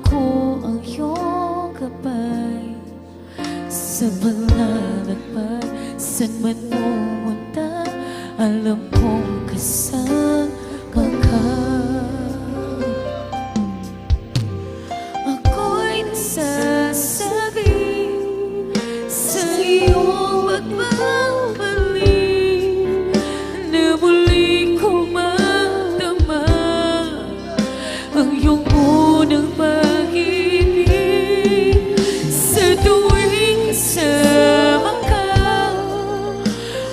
ako ang iyong gabay sa paglalakbay, saan man pumunta, alam kong kasama ka. Ako'y nasasabi sa iyong magbabalik na muli kong madama ang iyong unang pag-ibig. Sa tuwing kasama ka,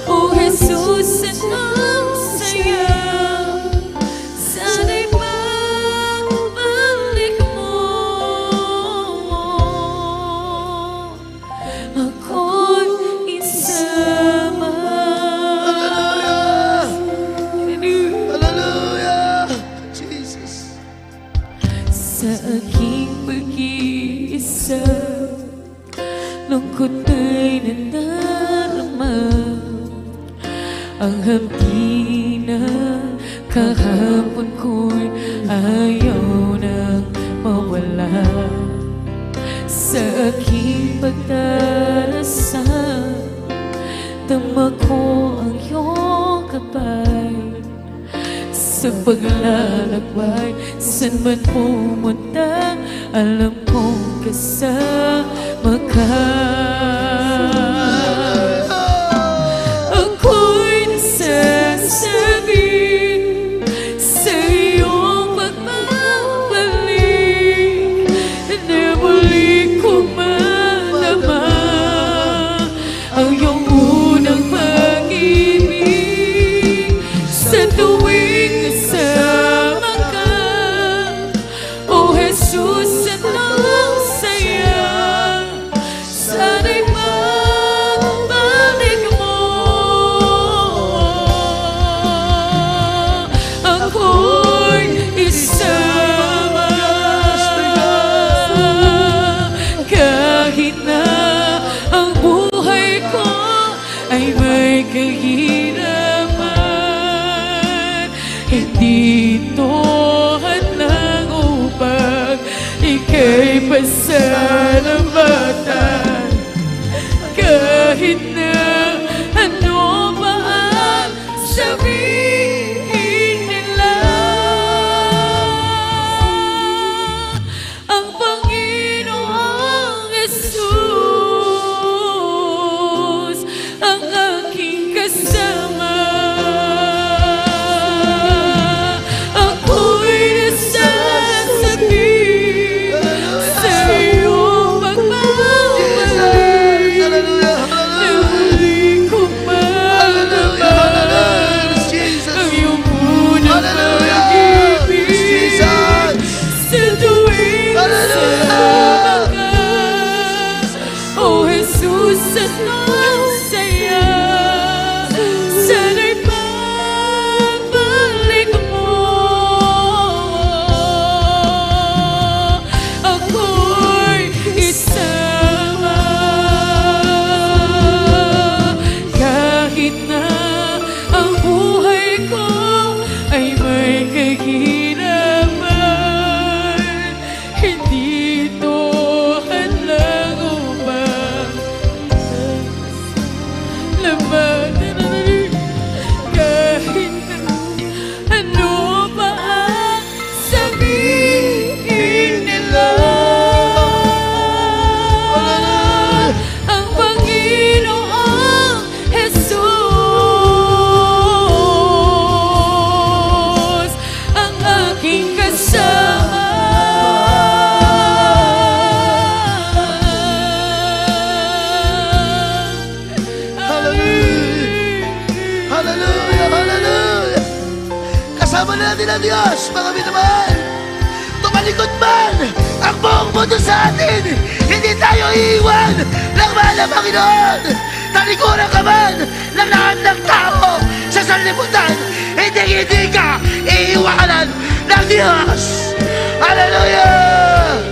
O Jesus, ang saya. Sana'y pagbalik mo, ako'y isama. Hallelujah! Jesus. Sa aking pag-iisa, lungkot ay nadarama. Ang hapdi na kahapon ko'y ayaw nang mawala. Sa aking pagdarasal, dama ko ang iyong gabay. Sa paglalakbay, saan man pumunta, alam kong kasama ka. Ako'y nasasabi sa iyong pagbabalik na muli kong madama ang iyong unang pag-ibig. Sa tuwing kasama ka, O Jesus, ang saya. Sana'y pagbalik mo, ako'y isama. Kahit na ang buhay ko ay may kahirapan, hindi ito hadlang upang ika'y pasalamatan. Kahit na ano pa ang sabihin nila, ang Panginoong Jesus ang aking kasama. Ako'y nasasabi sa iyong pagbabalik Hallelujah! na muli kong malaman Jesus! ang iyong unang Hallelujah! pag-ibig. Jesus! Sa tuwing kasama ka, O Jesus, ang saya. Sana'y pagbalik mo, ako'y isama. Kahit na ang buhay ko ay may kahirapan, hindi ito hadlang upang labanan. Kahit na ano pa ang sabihin nila, ang Panginoong Jesus ang aking kasama. Hallelujah! Hallelujah! Kasama natin ang Diyos, mga minamahal. Tumalikod man ang buong mundo sa atin, hindi tayo iiwan ng mahal na Panginoon. Talikuran ka man ng lahat ng tao sa sanlibutan, hindi ka iiwanan ng Diyos. Hallelujah!